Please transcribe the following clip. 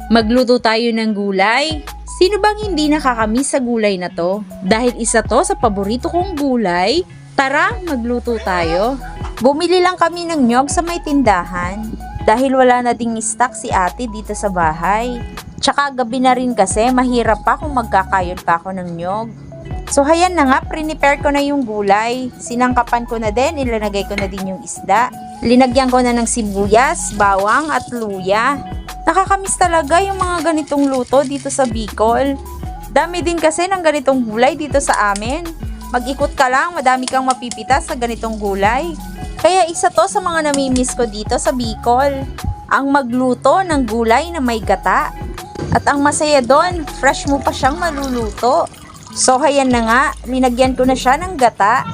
Magluto tayo ng gulay. Sino bang hindi nakakamiss sa gulay na to? Dahil isa to sa paborito kong gulay. Tara, magluto tayo. Bumili lang kami ng nyog sa may tindahan. Dahil wala na ding stock si ate dito sa bahay. Tsaka gabi na rin kasi mahirap pa kung magkakayod pa ako ng nyog. So hayan na nga, prepare ko na yung gulay. Sinangkapan ko na din, ilalagay ko na din yung isda. Linagyan ko na ng sibuyas, bawang at luya. Nakakamiss talaga yung mga ganitong luto dito sa Bicol. Dami din kasi ng ganitong gulay dito sa amin. Mag-ikot ka lang, madami kang mapipitas sa ganitong gulay. Kaya isa to sa mga namimiss ko dito sa Bicol. Ang magluto ng gulay na may gata. At ang masaya doon, fresh mo pa siyang maluluto. So hayan na nga, linagyan ko na siya ng gata.